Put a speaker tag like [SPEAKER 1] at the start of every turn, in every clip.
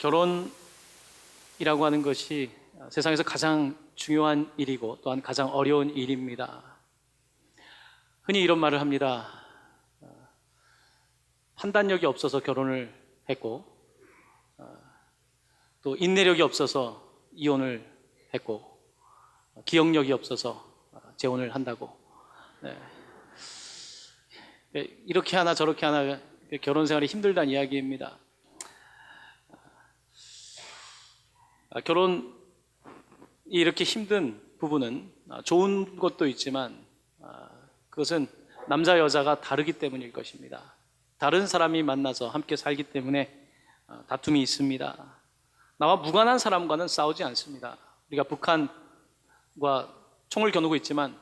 [SPEAKER 1] 결혼이라고 하는 것이 세상에서 가장 중요한 일이고 또한 가장 어려운 일입니다. 흔히 이런 말을 합니다. 판단력이 없어서 결혼을 했고, 또 인내력이 없어서 이혼을 했고, 기억력이 없어서 재혼을 한다고. 네. 이렇게 하나 저렇게 하나 결혼 생활이 힘들다는 이야기입니다. 결혼이 이렇게 힘든 부분은 좋은 것도 있지만 그것은 남자 여자가 다르기 때문일 것입니다. 다른 사람이 만나서 함께 살기 때문에 다툼이 있습니다. 나와 무관한 사람과는 싸우지 않습니다. 우리가 북한과 총을 겨누고 있지만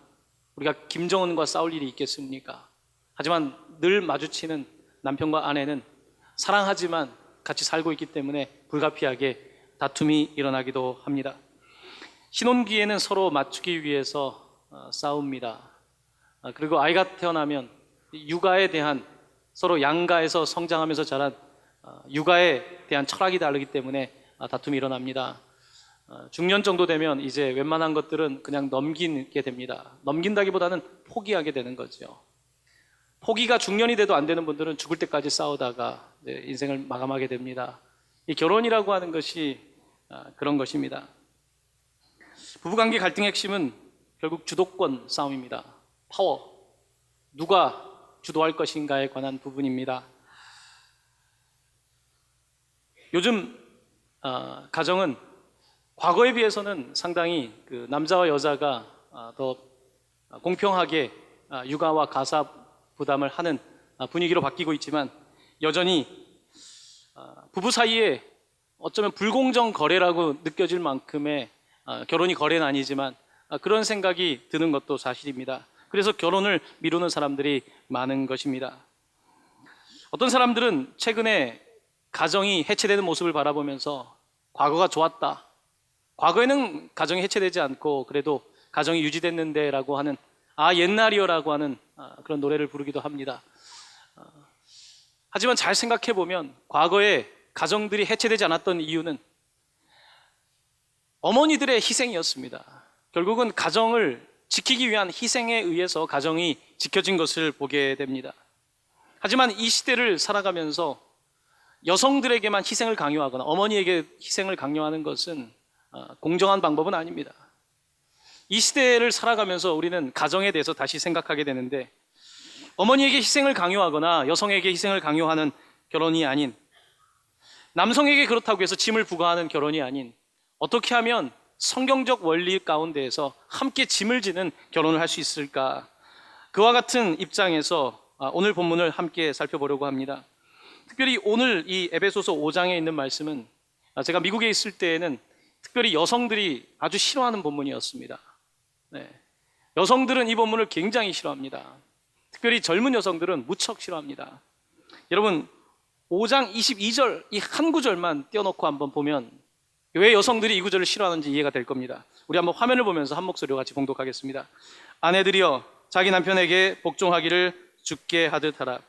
[SPEAKER 1] 우리가 김정은과 싸울 일이 있겠습니까? 하지만 늘 마주치는 남편과 아내는 사랑하지만 같이 살고 있기 때문에 불가피하게 다툼이 일어나기도 합니다. 신혼기에는 서로 맞추기 위해서 싸웁니다. 그리고 아이가 태어나면 육아에 대한 서로 양가에서 성장하면서 자란 육아에 대한 철학이 다르기 때문에 다툼이 일어납니다. 중년 정도 되면 이제 웬만한 것들은 그냥 넘기게 됩니다. 넘긴다기보다는 포기하게 되는 거죠. 포기가 중년이 돼도 안 되는 분들은 죽을 때까지 싸우다가 인생을 마감하게 됩니다. 이 결혼이라고 하는 것이 그런 것입니다. 부부관계 갈등의 핵심은 결국 주도권 싸움입니다. 파워, 누가 주도할 것인가에 관한 부분입니다. 요즘 가정은 과거에 비해서는 상당히 그 남자와 여자가 더 공평하게 육아와 가사 부담을 하는 분위기로 바뀌고 있지만 여전히 부부 사이에 어쩌면 불공정 거래라고 느껴질 만큼의 결혼이 거래는 아니지만 그런 생각이 드는 것도 사실입니다. 그래서 결혼을 미루는 사람들이 많은 것입니다. 어떤 사람들은 최근에 가정이 해체되는 모습을 바라보면서 과거가 좋았다. 과거에는 가정이 해체되지 않고 그래도 가정이 유지됐는데 라고 하는 옛날이요 라고 하는 그런 노래를 부르기도 합니다. 하지만 잘 생각해 보면 과거에 가정들이 해체되지 않았던 이유는 어머니들의 희생이었습니다. 결국은 가정을 지키기 위한 희생에 의해서 가정이 지켜진 것을 보게 됩니다. 하지만 이 시대를 살아가면서 여성들에게만 희생을 강요하거나 어머니에게 희생을 강요하는 것은 공정한 방법은 아닙니다. 이 시대를 살아가면서 우리는 가정에 대해서 다시 생각하게 되는데 어머니에게 희생을 강요하거나 여성에게 희생을 강요하는 결혼이 아닌 남성에게 그렇다고 해서 짐을 부과하는 결혼이 아닌 어떻게 하면 성경적 원리 가운데에서 함께 짐을 지는 결혼을 할 수 있을까? 그와 같은 입장에서 오늘 본문을 함께 살펴보려고 합니다. 특별히 오늘 이 에베소서 5장에 있는 말씀은 제가 미국에 있을 때에는 특별히 여성들이 아주 싫어하는 본문이었습니다. 네. 여성들은 이 본문을 굉장히 싫어합니다. 특별히 젊은 여성들은 무척 싫어합니다. 여러분 5장 22절 이 한 구절만 떼어놓고 한번 보면 왜 여성들이 이 구절을 싫어하는지 이해가 될 겁니다. 우리 한번 화면을 보면서 한 목소리로 같이 봉독하겠습니다. 아내들이여 자기 남편에게 복종하기를 주께 하듯 하라.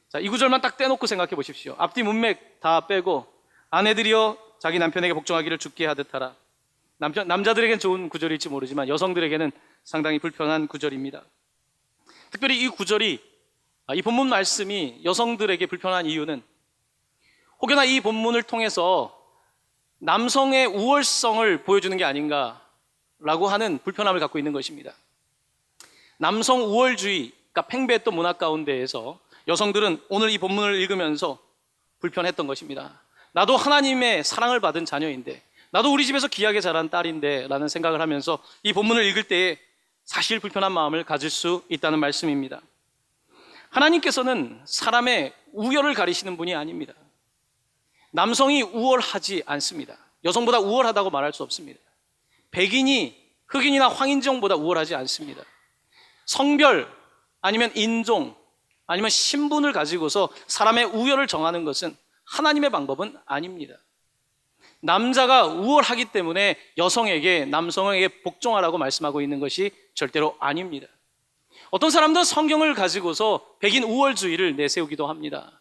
[SPEAKER 1] 자, 이 구절만 딱 떼놓고 생각해 보십시오. 앞뒤 문맥 다 빼고 아내들이여 자기 남편에게 복종하기를 주께 하듯 하라. 남자들에겐 좋은 구절일지 모르지만 여성들에게는 상당히 불편한 구절입니다. 특별히 이 구절이 이 본문 말씀이 여성들에게 불편한 이유는 혹여나 이 본문을 통해서 남성의 우월성을 보여주는 게 아닌가라고 하는 불편함을 갖고 있는 것입니다. 남성 우월주의, 그러니까 팽배했던 문화 가운데에서 여성들은 오늘 이 본문을 읽으면서 불편했던 것입니다. 나도 하나님의 사랑을 받은 자녀인데 나도 우리 집에서 귀하게 자란 딸인데 라는 생각을 하면서 이 본문을 읽을 때에 사실 불편한 마음을 가질 수 있다는 말씀입니다. 하나님께서는 사람의 우열을 가리시는 분이 아닙니다. 남성이 우월하지 않습니다. 여성보다 우월하다고 말할 수 없습니다. 백인이 흑인이나 황인종보다 우월하지 않습니다. 성별 아니면 인종 아니면 신분을 가지고서 사람의 우열을 정하는 것은 하나님의 방법은 아닙니다. 남자가 우월하기 때문에 여성에게 남성에게 복종하라고 말씀하고 있는 것이 절대로 아닙니다. 어떤 사람들은 성경을 가지고서 백인 우월주의를 내세우기도 합니다.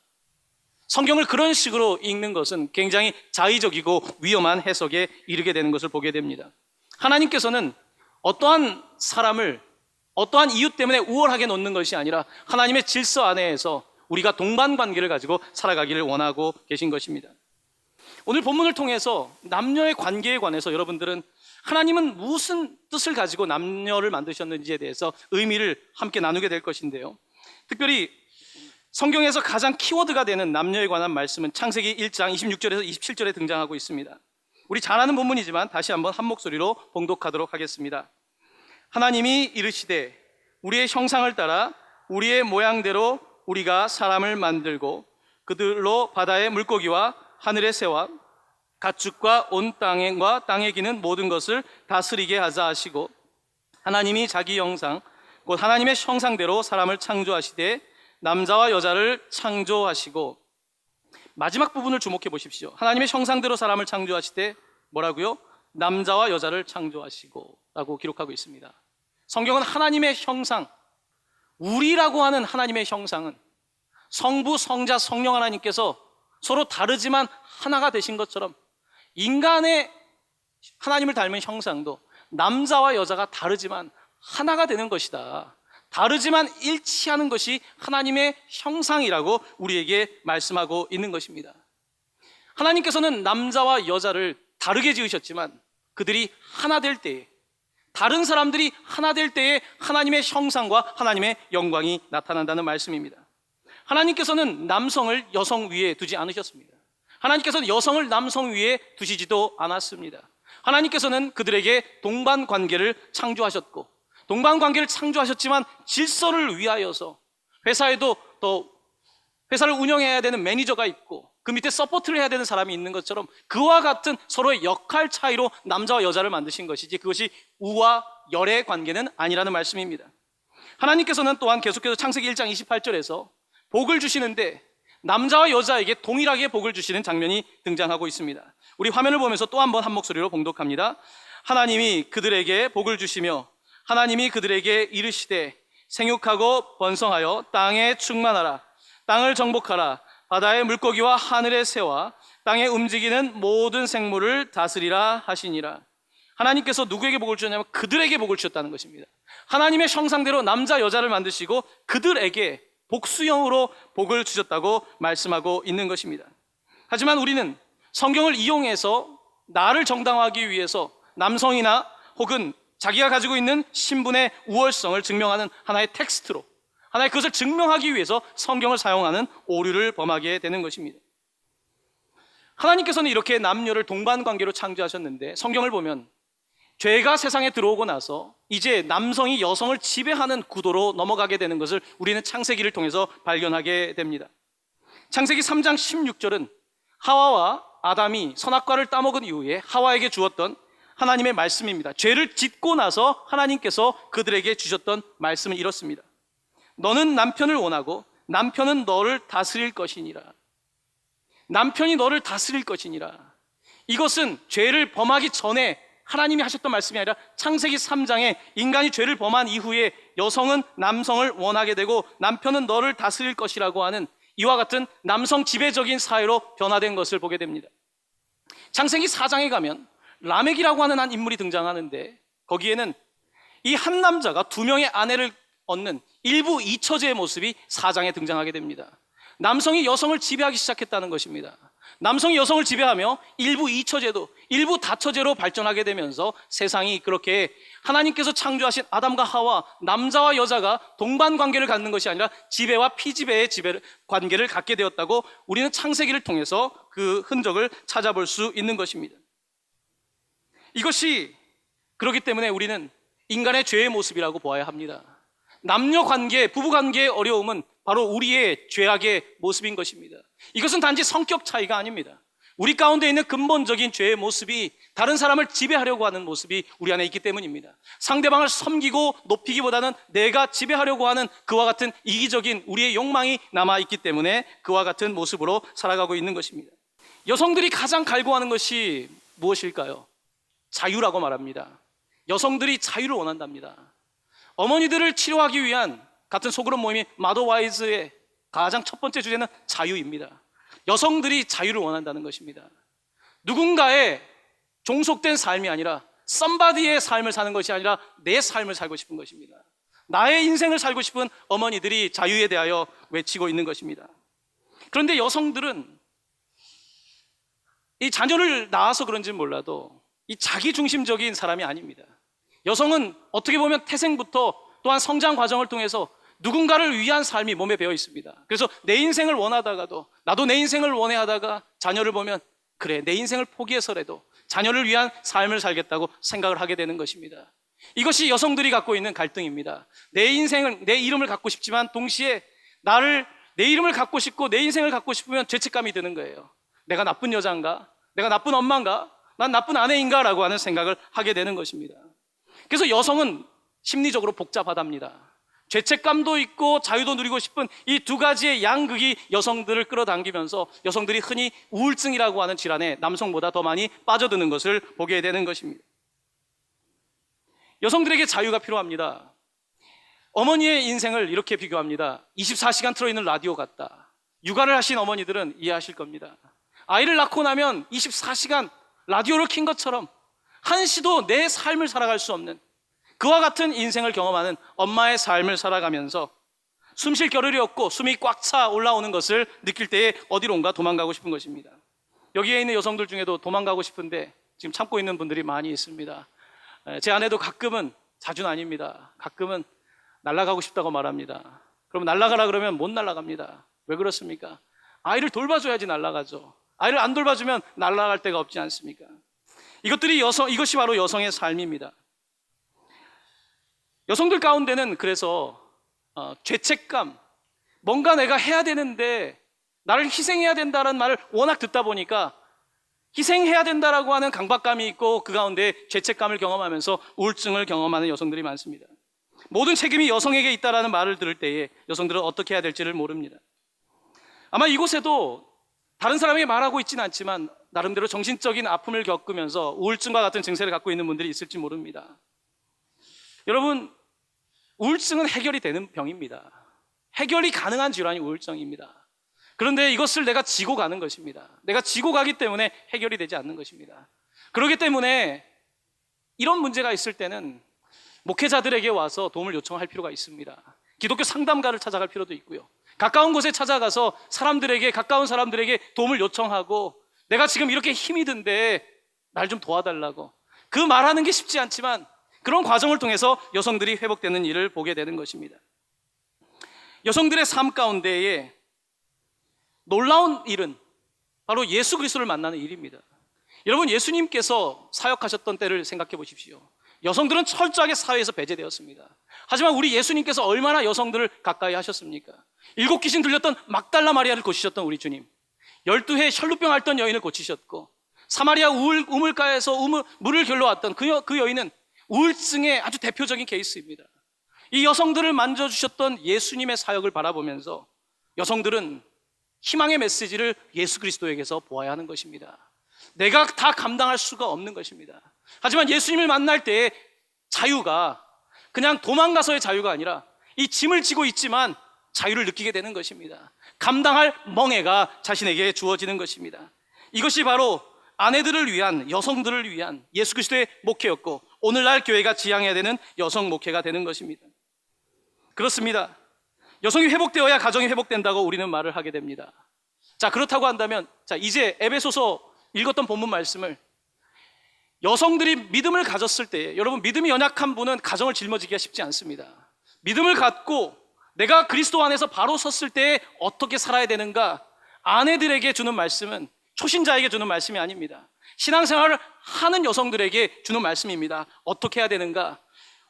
[SPEAKER 1] 성경을 그런 식으로 읽는 것은 굉장히 자의적이고 위험한 해석에 이르게 되는 것을 보게 됩니다. 하나님께서는 어떠한 사람을 어떠한 이유 때문에 우월하게 놓는 것이 아니라 하나님의 질서 안에서 우리가 동반 관계를 가지고 살아가기를 원하고 계신 것입니다. 오늘 본문을 통해서 남녀의 관계에 관해서 여러분들은 하나님은 무슨 뜻을 가지고 남녀를 만드셨는지에 대해서 의미를 함께 나누게 될 것인데요. 특별히 성경에서 가장 키워드가 되는 남녀에 관한 말씀은 창세기 1장 26절에서 27절에 등장하고 있습니다. 우리 잘 아는 본문이지만 다시 한번 한 목소리로 봉독하도록 하겠습니다. 하나님이 이르시되 우리의 형상을 따라 우리의 모양대로 우리가 사람을 만들고 그들로 바다의 물고기와 하늘의 새와 가축과 온 땅과 땅에 기는 모든 것을 다스리게 하자 하시고 하나님이 자기 형상 곧 하나님의 형상대로 사람을 창조하시되 남자와 여자를 창조하시고 마지막 부분을 주목해 보십시오. 하나님의 형상대로 사람을 창조하시되 뭐라고요? 남자와 여자를 창조하시고 라고 기록하고 있습니다. 성경은 하나님의 형상, 우리라고 하는 하나님의 형상은 성부, 성자, 성령 하나님께서 서로 다르지만 하나가 되신 것처럼 인간의 하나님을 닮은 형상도 남자와 여자가 다르지만 하나가 되는 것이다. 다르지만 일치하는 것이 하나님의 형상이라고 우리에게 말씀하고 있는 것입니다. 하나님께서는 남자와 여자를 다르게 지으셨지만 그들이 하나 될 때에, 다른 사람들이 하나 될 때에 하나님의 형상과 하나님의 영광이 나타난다는 말씀입니다. 하나님께서는 남성을 여성 위에 두지 않으셨습니다. 하나님께서는 여성을 남성 위에 두시지도 않았습니다. 하나님께서는 그들에게 동반 관계를 창조하셨고, 동반 관계를 창조하셨지만 질서를 위하여서 회사에도 또 회사를 운영해야 되는 매니저가 있고 그 밑에 서포트를 해야 되는 사람이 있는 것처럼 그와 같은 서로의 역할 차이로 남자와 여자를 만드신 것이지 그것이 우와 열의 관계는 아니라는 말씀입니다. 하나님께서는 또한 계속해서 창세기 1장 28절에서 복을 주시는데 남자와 여자에게 동일하게 복을 주시는 장면이 등장하고 있습니다. 우리 화면을 보면서 또 한 번 한 목소리로 봉독합니다. 하나님이 그들에게 복을 주시며 하나님이 그들에게 이르시되 생육하고 번성하여 땅에 충만하라. 땅을 정복하라. 바다의 물고기와 하늘의 새와 땅에 움직이는 모든 생물을 다스리라 하시니라. 하나님께서 누구에게 복을 주셨냐면 그들에게 복을 주셨다는 것입니다. 하나님의 형상대로 남자 여자를 만드시고 그들에게 복수형으로 복을 주셨다고 말씀하고 있는 것입니다. 하지만 우리는 성경을 이용해서 나를 정당화하기 위해서 남성이나 혹은 자기가 가지고 있는 신분의 우월성을 증명하는 하나의 텍스트로, 하나의 그것을 증명하기 위해서 성경을 사용하는 오류를 범하게 되는 것입니다. 하나님께서는 이렇게 남녀를 동반관계로 창조하셨는데 성경을 보면 죄가 세상에 들어오고 나서 이제 남성이 여성을 지배하는 구도로 넘어가게 되는 것을 우리는 창세기를 통해서 발견하게 됩니다. 창세기 3장 16절은 하와와 아담이 선악과를 따먹은 이후에 하와에게 주었던 하나님의 말씀입니다. 죄를 짓고 나서 하나님께서 그들에게 주셨던 말씀은 이렇습니다. 너는 남편을 원하고 남편은 너를 다스릴 것이니라. 남편이 너를 다스릴 것이니라. 이것은 죄를 범하기 전에 하나님이 하셨던 말씀이 아니라 창세기 3장에 인간이 죄를 범한 이후에 여성은 남성을 원하게 되고 남편은 너를 다스릴 것이라고 하는 이와 같은 남성 지배적인 사회로 변화된 것을 보게 됩니다. 창세기 4장에 가면 라멕이라고 하는 한 인물이 등장하는데 거기에는 이 한 남자가 두 명의 아내를 얻는 일부 이처제의 모습이 4장에 등장하게 됩니다. 남성이 여성을 지배하기 시작했다는 것입니다. 남성이 여성을 지배하며 일부 이처제도 일부 다처제로 발전하게 되면서 세상이 그렇게 하나님께서 창조하신 아담과 하와 남자와 여자가 동반 관계를 갖는 것이 아니라 지배와 피지배의 관계를 갖게 되었다고 우리는 창세기를 통해서 그 흔적을 찾아볼 수 있는 것입니다. 이것이 그렇기 때문에 우리는 인간의 죄의 모습이라고 보아야 합니다. 남녀 관계, 부부 관계의 어려움은 바로 우리의 죄악의 모습인 것입니다. 이것은 단지 성격 차이가 아닙니다. 우리 가운데 있는 근본적인 죄의 모습이 다른 사람을 지배하려고 하는 모습이 우리 안에 있기 때문입니다. 상대방을 섬기고 높이기보다는 내가 지배하려고 하는 그와 같은 이기적인 우리의 욕망이 남아있기 때문에 그와 같은 모습으로 살아가고 있는 것입니다. 여성들이 가장 갈구하는 것이 무엇일까요? 자유라고 말합니다. 여성들이 자유를 원한답니다. 어머니들을 치료하기 위한 같은 소그룹 모임인 마더와이즈의 가장 첫 번째 주제는 자유입니다. 여성들이 자유를 원한다는 것입니다. 누군가의 종속된 삶이 아니라 somebody의 삶을 사는 것이 아니라 내 삶을 살고 싶은 것입니다. 나의 인생을 살고 싶은 어머니들이 자유에 대하여 외치고 있는 것입니다. 그런데 여성들은 이 자녀를 낳아서 그런지는 몰라도 이 자기중심적인 사람이 아닙니다. 여성은 어떻게 보면 태생부터 또한 성장 과정을 통해서 누군가를 위한 삶이 몸에 배어 있습니다. 그래서 내 인생을 원하다가도, 나도 내 인생을 원해하다가 자녀를 보면 그래, 내 인생을 포기해서라도 자녀를 위한 삶을 살겠다고 생각을 하게 되는 것입니다. 이것이 여성들이 갖고 있는 갈등입니다. 내 인생을, 내 이름을 갖고 싶지만 동시에 내 이름을 갖고 싶고 내 인생을 갖고 싶으면 죄책감이 드는 거예요. 내가 나쁜 여자인가? 내가 나쁜 엄마인가? 난 나쁜 아내인가? 라고 하는 생각을 하게 되는 것입니다. 그래서 여성은 심리적으로 복잡하답니다. 죄책감도 있고 자유도 누리고 싶은 이 두 가지의 양극이 여성들을 끌어당기면서 여성들이 흔히 우울증이라고 하는 질환에 남성보다 더 많이 빠져드는 것을 보게 되는 것입니다. 여성들에게 자유가 필요합니다. 어머니의 인생을 이렇게 비교합니다. 24시간 틀어있는 라디오 같다. 육아를 하신 어머니들은 이해하실 겁니다. 아이를 낳고 나면 24시간 라디오를 킨 것처럼 한시도 내 삶을 살아갈 수 없는 그와 같은 인생을 경험하는 엄마의 삶을 살아가면서 숨 쉴 겨를이 없고 숨이 꽉 차 올라오는 것을 느낄 때에 어디론가 도망가고 싶은 것입니다. 여기에 있는 여성들 중에도 도망가고 싶은데 지금 참고 있는 분들이 많이 있습니다. 제 아내도 가끔은, 자주는 아닙니다, 가끔은 날아가고 싶다고 말합니다. 그럼 날아가라 그러면 못 날아갑니다. 왜 그렇습니까? 아이를 돌봐줘야지 날아가죠. 아이를 안 돌봐주면 날아갈 데가 없지 않습니까? 이것이 바로 여성의 삶입니다. 여성들 가운데는 그래서 죄책감, 뭔가 내가 해야 되는데 나를 희생해야 된다는 말을 워낙 듣다 보니까 희생해야 된다라고 하는 강박감이 있고 그 가운데 죄책감을 경험하면서 우울증을 경험하는 여성들이 많습니다. 모든 책임이 여성에게 있다라는 말을 들을 때에 여성들은 어떻게 해야 될지를 모릅니다. 아마 이곳에도 다른 사람에게 말하고 있지는 않지만 나름대로 정신적인 아픔을 겪으면서 우울증과 같은 증세를 갖고 있는 분들이 있을지 모릅니다. 여러분, 우울증은 해결이 되는 병입니다. 해결이 가능한 질환이 우울증입니다. 그런데 이것을 내가 지고 가는 것입니다. 내가 지고 가기 때문에 해결이 되지 않는 것입니다. 그렇기 때문에 이런 문제가 있을 때는 목회자들에게 와서 도움을 요청할 필요가 있습니다. 기독교 상담가를 찾아갈 필요도 있고요. 가까운 곳에 찾아가서 가까운 사람들에게 도움을 요청하고 내가 지금 이렇게 힘이 든데 날 좀 도와달라고, 그 말하는 게 쉽지 않지만 그런 과정을 통해서 여성들이 회복되는 일을 보게 되는 것입니다. 여성들의 삶 가운데에 놀라운 일은 바로 예수 그리스도를 만나는 일입니다. 여러분, 예수님께서 사역하셨던 때를 생각해 보십시오. 여성들은 철저하게 사회에서 배제되었습니다. 하지만 우리 예수님께서 얼마나 여성들을 가까이 하셨습니까? 7 귀신 들렸던 막달라 마리아를 고치셨던 우리 주님, 12해 혈루병 앓던 여인을 고치셨고, 사마리아 우물가에서 물을 길러왔던 그 여인은 우울증의 아주 대표적인 케이스입니다. 이 여성들을 만져주셨던 예수님의 사역을 바라보면서 여성들은 희망의 메시지를 예수 그리스도에게서 보아야 하는 것입니다. 내가 다 감당할 수가 없는 것입니다. 하지만 예수님을 만날 때의 자유가 그냥 도망가서의 자유가 아니라 이 짐을 지고 있지만 자유를 느끼게 되는 것입니다. 감당할 멍에가 자신에게 주어지는 것입니다. 이것이 바로 아내들을 위한, 여성들을 위한 예수 그리스도의 목회였고 오늘날 교회가 지향해야 되는 여성 목회가 되는 것입니다. 그렇습니다. 여성이 회복되어야 가정이 회복된다고 우리는 말을 하게 됩니다. 자, 그렇다고 한다면 이제 에베소서 읽었던 본문 말씀을 여성들이 믿음을 가졌을 때, 여러분, 믿음이 연약한 분은 가정을 짊어지기가 쉽지 않습니다. 믿음을 갖고 내가 그리스도 안에서 바로 섰을 때 어떻게 살아야 되는가, 아내들에게 주는 말씀은 초신자에게 주는 말씀이 아닙니다. 신앙생활을 하는 여성들에게 주는 말씀입니다. 어떻게 해야 되는가.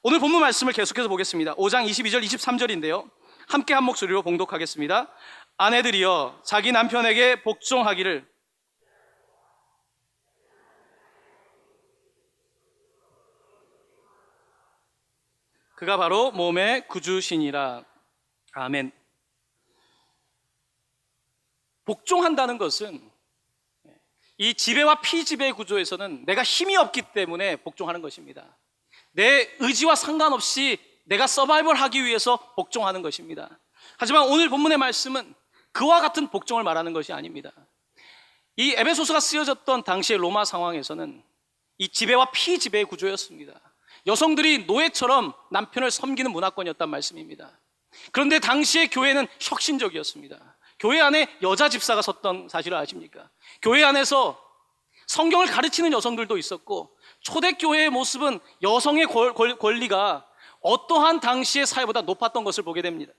[SPEAKER 1] 오늘 본문 말씀을 계속해서 보겠습니다. 5장 22절 23절인데요 함께 한 목소리로 봉독하겠습니다. 아내들이여 자기 남편에게 복종하기를. 그가 바로 몸의 구주시니라. 아멘. 복종한다는 것은 이 지배와 피지배 구조에서는 내가 힘이 없기 때문에 복종하는 것입니다. 내 의지와 상관없이 내가 서바이벌 하기 위해서 복종하는 것입니다. 하지만 오늘 본문의 말씀은 그와 같은 복종을 말하는 것이 아닙니다. 이 에베소서가 쓰여졌던 당시의 로마 상황에서는 이 지배와 피지배의 구조였습니다. 여성들이 노예처럼 남편을 섬기는 문화권이었단 말씀입니다. 그런데 당시의 교회는 혁신적이었습니다. 교회 안에 여자 집사가 섰던 사실을 아십니까? 교회 안에서 성경을 가르치는 여성들도 있었고, 초대교회의 모습은 여성의 권리가 어떠한 당시의 사회보다 높았던 것을 보게 됩니다.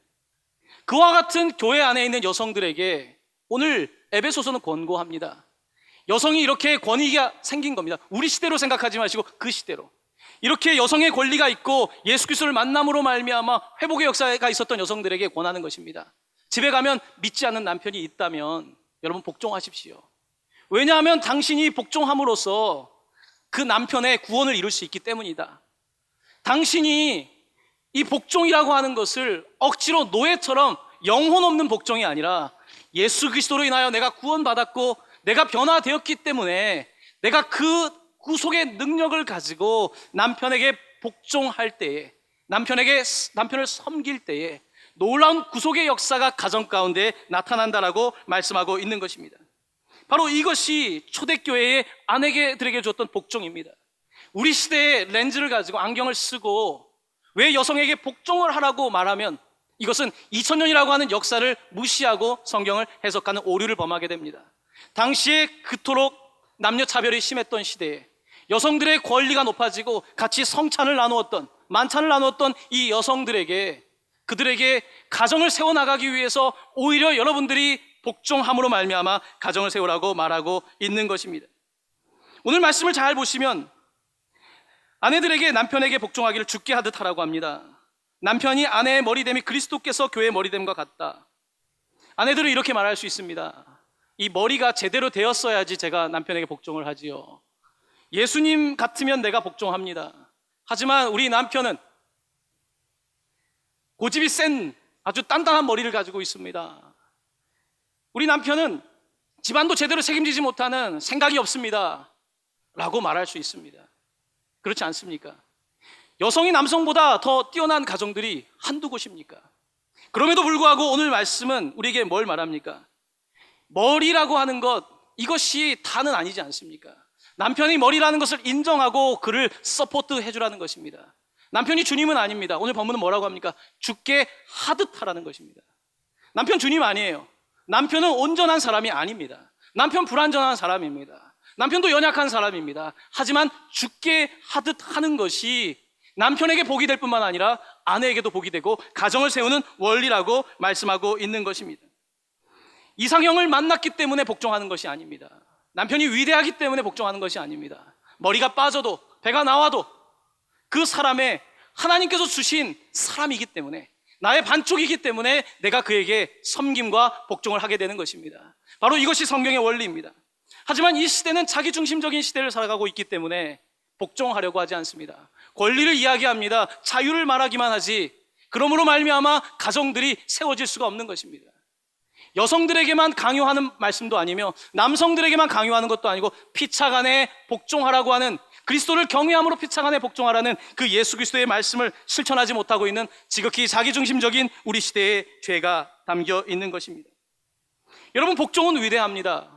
[SPEAKER 1] 그와 같은 교회 안에 있는 여성들에게 오늘 에베소서는 권고합니다. 여성이 이렇게 권위가 생긴 겁니다. 우리 시대로 생각하지 마시고 그 시대로. 이렇게 여성의 권리가 있고 예수 그리스도를 만남으로 말미암아 회복의 역사가 있었던 여성들에게 권하는 것입니다. 집에 가면 믿지 않는 남편이 있다면 여러분 복종하십시오. 왜냐하면 당신이 복종함으로써 그 남편의 구원을 이룰 수 있기 때문이다. 당신이 이 복종이라고 하는 것을 억지로 노예처럼 영혼 없는 복종이 아니라 예수 그리스도로 인하여 내가 구원받았고 내가 변화되었기 때문에 내가 그 구속의 능력을 가지고 남편에게 복종할 때에, 남편을 섬길 때에 놀라운 구속의 역사가 가정 가운데 나타난다라고 말씀하고 있는 것입니다. 바로 이것이 초대교회의 아내들에게 줬던 복종입니다. 우리 시대의 렌즈를 가지고 안경을 쓰고 왜 여성에게 복종을 하라고 말하면 이것은 2000년이라고 하는 역사를 무시하고 성경을 해석하는 오류를 범하게 됩니다. 당시에 그토록 남녀 차별이 심했던 시대에 여성들의 권리가 높아지고 같이 성찬을 나누었던, 만찬을 나누었던 이 여성들에게, 그들에게 가정을 세워나가기 위해서 오히려 여러분들이 복종함으로 말미암아 가정을 세우라고 말하고 있는 것입니다. 오늘 말씀을 잘 보시면 아내들에게 남편에게 복종하기를 주께 하듯 하라고 합니다. 남편이 아내의 머리됨이 그리스도께서 교회의 머리됨과 같다. 아내들은 이렇게 말할 수 있습니다. 이 머리가 제대로 되었어야지 제가 남편에게 복종을 하지요. 예수님 같으면 내가 복종합니다. 하지만 우리 남편은 고집이 센 아주 단단한 머리를 가지고 있습니다. 우리 남편은 집안도 제대로 책임지지 못하는 생각이 없습니다 라고 말할 수 있습니다. 그렇지 않습니까? 여성이 남성보다 더 뛰어난 가정들이 한두 곳입니까? 그럼에도 불구하고 오늘 말씀은 우리에게 뭘 말합니까? 머리라고 하는 것, 이것이 다는 아니지 않습니까? 남편이 머리라는 것을 인정하고 그를 서포트 해주라는 것입니다. 남편이 주님은 아닙니다. 오늘 본문은 뭐라고 합니까? 주께 하듯 하라는 것입니다. 남편 주님 아니에요. 남편은 온전한 사람이 아닙니다. 남편 불완전한 사람입니다. 남편도 연약한 사람입니다. 하지만 주께 하듯 하는 것이 남편에게 복이 될 뿐만 아니라 아내에게도 복이 되고 가정을 세우는 원리라고 말씀하고 있는 것입니다. 이상형을 만났기 때문에 복종하는 것이 아닙니다. 남편이 위대하기 때문에 복종하는 것이 아닙니다. 머리가 빠져도 배가 나와도 그 사람의 하나님께서 주신 사람이기 때문에, 나의 반쪽이기 때문에 내가 그에게 섬김과 복종을 하게 되는 것입니다. 바로 이것이 성경의 원리입니다. 하지만 이 시대는 자기중심적인 시대를 살아가고 있기 때문에 복종하려고 하지 않습니다. 권리를 이야기합니다. 자유를 말하기만 하지, 그러므로 말미암아 가정들이 세워질 수가 없는 것입니다. 여성들에게만 강요하는 말씀도 아니며 남성들에게만 강요하는 것도 아니고 피차간에 복종하라고 하는, 그리스도를 경외함으로 피차간에 복종하라는 그 예수 그리스도의 말씀을 실천하지 못하고 있는 지극히 자기중심적인 우리 시대의 죄가 담겨 있는 것입니다. 여러분, 복종은 위대합니다.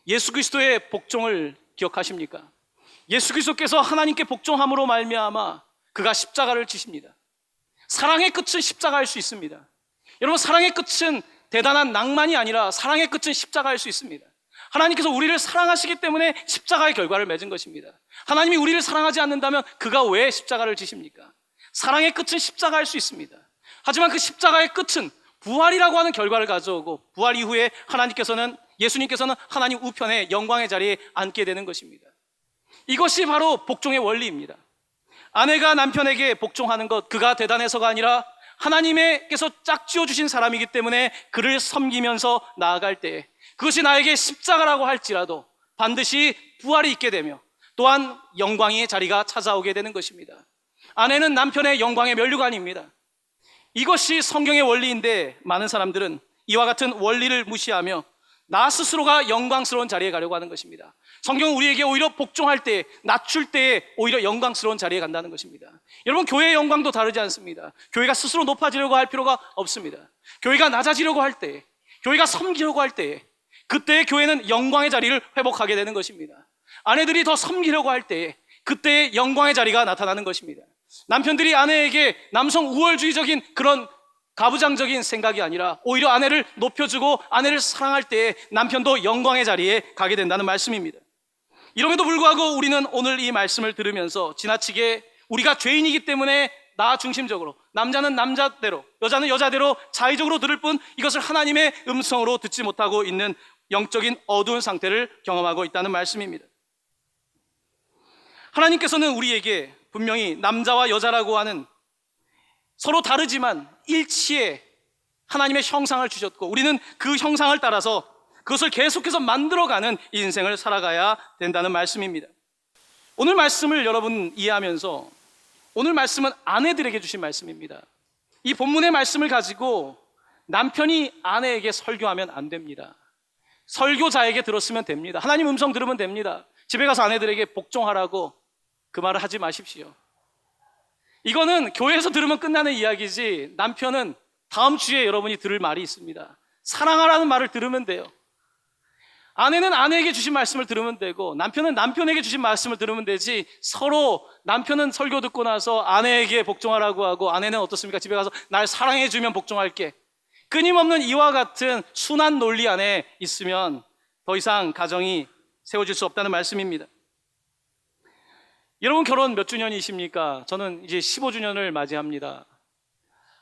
[SPEAKER 1] 예수 그리스도의 복종을 기억하십니까? 예수 그리스도께서 하나님께 복종함으로 말미암아 그가 십자가를 지십니다. 사랑의 끝은 십자가일 수 있습니다. 여러분, 사랑의 끝은 대단한 낭만이 아니라 사랑의 끝은 십자가일 수 있습니다. 하나님께서 우리를 사랑하시기 때문에 십자가의 결과를 맺은 것입니다. 하나님이 우리를 사랑하지 않는다면 그가 왜 십자가를 지십니까? 사랑의 끝은 십자가일 수 있습니다. 하지만 그 십자가의 끝은 부활이라고 하는 결과를 가져오고, 부활 이후에 예수님께서는 하나님 우편에 영광의 자리에 앉게 되는 것입니다. 이것이 바로 복종의 원리입니다. 아내가 남편에게 복종하는 것, 그가 대단해서가 아니라 하나님께서 짝지어 주신 사람이기 때문에 그를 섬기면서 나아갈 때, 그것이 나에게 십자가라고 할지라도 반드시 부활이 있게 되며 또한 영광의 자리가 찾아오게 되는 것입니다. 아내는 남편의 영광의 면류관입니다. 이것이 성경의 원리인데 많은 사람들은 이와 같은 원리를 무시하며 나 스스로가 영광스러운 자리에 가려고 하는 것입니다. 성경은 우리에게 오히려 복종할 때, 낮출 때에 오히려 영광스러운 자리에 간다는 것입니다. 여러분, 교회의 영광도 다르지 않습니다. 교회가 스스로 높아지려고 할 필요가 없습니다. 교회가 낮아지려고 할 때, 교회가 섬기려고 할 때에, 그때의 교회는 영광의 자리를 회복하게 되는 것입니다. 아내들이 더 섬기려고 할 때에 그때의 영광의 자리가 나타나는 것입니다. 남편들이 아내에게 남성 우월주의적인 그런 가부장적인 생각이 아니라 오히려 아내를 높여주고 아내를 사랑할 때에 남편도 영광의 자리에 가게 된다는 말씀입니다. 이럼에도 불구하고 우리는 오늘 이 말씀을 들으면서 지나치게 우리가 죄인이기 때문에 나 중심적으로, 남자는 남자대로, 여자는 여자대로 자의적으로 들을 뿐 이것을 하나님의 음성으로 듣지 못하고 있는 영적인 어두운 상태를 경험하고 있다는 말씀입니다. 하나님께서는 우리에게 분명히 남자와 여자라고 하는 서로 다르지만 일치의 하나님의 형상을 주셨고, 우리는 그 형상을 따라서 그것을 계속해서 만들어가는 인생을 살아가야 된다는 말씀입니다. 오늘 말씀을 여러분 이해하면서, 오늘 말씀은 아내들에게 주신 말씀입니다. 이 본문의 말씀을 가지고 남편이 아내에게 설교하면 안 됩니다. 설교자에게 들었으면 됩니다. 하나님 음성 들으면 됩니다. 집에 가서 아내들에게 복종하라고 그 말을 하지 마십시오. 이거는 교회에서 들으면 끝나는 이야기지, 남편은 다음 주에 여러분이 들을 말이 있습니다. 사랑하라는 말을 들으면 돼요. 아내는 아내에게 주신 말씀을 들으면 되고, 남편은 남편에게 주신 말씀을 들으면 되지, 서로 남편은 설교 듣고 나서 아내에게 복종하라고 하고, 아내는 어떻습니까? 집에 가서 날 사랑해주면 복종할게, 끊임없는 이와 같은 순환 논리 안에 있으면 더 이상 가정이 세워질 수 없다는 말씀입니다. 여러분 결혼 몇 주년이십니까? 저는 이제 15주년을 맞이합니다.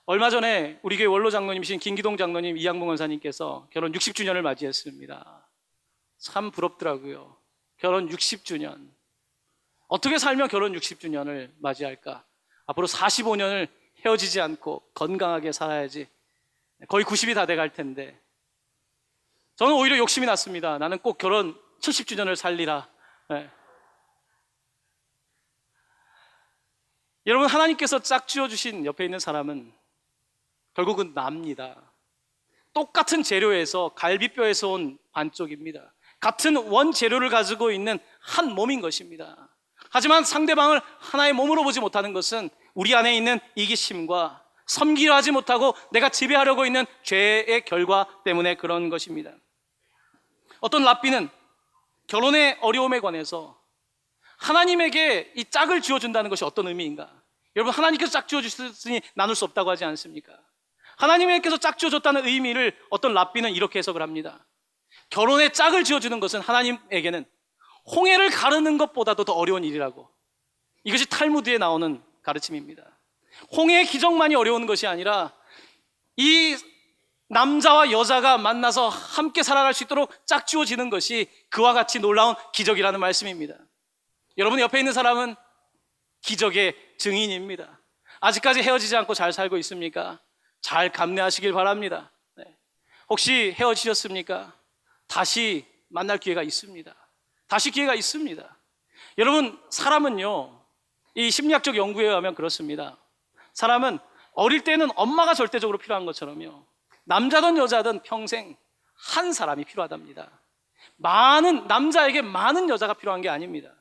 [SPEAKER 1] 얼마 전에 우리 교회 원로 장로님이신 김기동 장로님, 이양봉 원사님께서 결혼 60주년을 맞이했습니다. 참 부럽더라고요. 결혼 60주년. 어떻게 살면 결혼 60주년을 맞이할까? 앞으로 45년을 헤어지지 않고 건강하게 살아야지. 거의 90이 다 돼갈 텐데. 저는 오히려 욕심이 났습니다. 나는 꼭 결혼 70주년을 살리라. 네. 여러분, 하나님께서 짝지어주신 옆에 있는 사람은 결국은 납니다. 똑같은 재료에서, 갈비뼈에서 온 반쪽입니다. 같은 원재료를 가지고 있는 한 몸인 것입니다. 하지만 상대방을 하나의 몸으로 보지 못하는 것은 우리 안에 있는 이기심과 섬기려 하지 못하고 내가 지배하려고 있는 죄의 결과 때문에 그런 것입니다. 어떤 랍비는 결혼의 어려움에 관해서 하나님에게 이 짝을 지어준다는 것이 어떤 의미인가? 여러분, 하나님께서 짝 지어주셨으니 나눌 수 없다고 하지 않습니까? 하나님께서 짝 지어줬다는 의미를 어떤 랍비는 이렇게 해석을 합니다. 결혼에 짝을 지어주는 것은 하나님에게는 홍해를 가르는 것보다도 더 어려운 일이라고. 이것이 탈무드에 나오는 가르침입니다. 홍해의 기적만이 어려운 것이 아니라 이 남자와 여자가 만나서 함께 살아갈 수 있도록 짝지어지는 것이 그와 같이 놀라운 기적이라는 말씀입니다. 여러분 옆에 있는 사람은 기적의 증인입니다. 아직까지 헤어지지 않고 잘 살고 있습니까? 잘 감내하시길 바랍니다. 네. 혹시 헤어지셨습니까? 다시 만날 기회가 있습니다. 다시 기회가 있습니다. 여러분, 사람은요, 이 심리학적 연구에 의하면 그렇습니다. 사람은 어릴 때는 엄마가 절대적으로 필요한 것처럼요, 남자든 여자든 평생 한 사람이 필요하답니다. 남자에게 많은 여자가 필요한 게 아닙니다.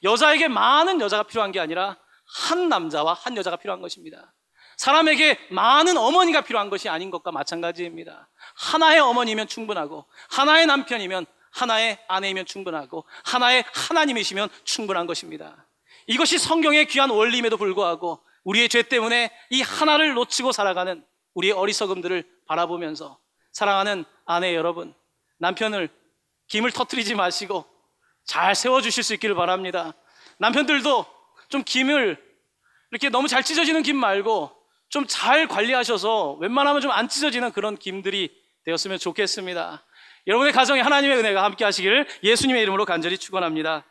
[SPEAKER 1] 여자에게 많은 여자가 필요한 게 아니라 한 남자와 한 여자가 필요한 것입니다. 사람에게 많은 어머니가 필요한 것이 아닌 것과 마찬가지입니다. 하나의 어머니면 충분하고, 하나의 남편이면, 하나의 아내이면 충분하고, 하나의 하나님이시면 충분한 것입니다. 이것이 성경의 귀한 원리임에도 불구하고 우리의 죄 때문에 이 하나를 놓치고 살아가는 우리의 어리석음들을 바라보면서, 사랑하는 아내 여러분, 남편을 김을 터뜨리지 마시고 잘 세워주실 수 있기를 바랍니다. 남편들도 좀 김을 이렇게 너무 잘 찢어지는 김 말고 좀 잘 관리하셔서 웬만하면 좀 안 찢어지는 그런 김들이 되었으면 좋겠습니다. 여러분의 가정에 하나님의 은혜가 함께 하시기를 예수님의 이름으로 간절히 축원합니다.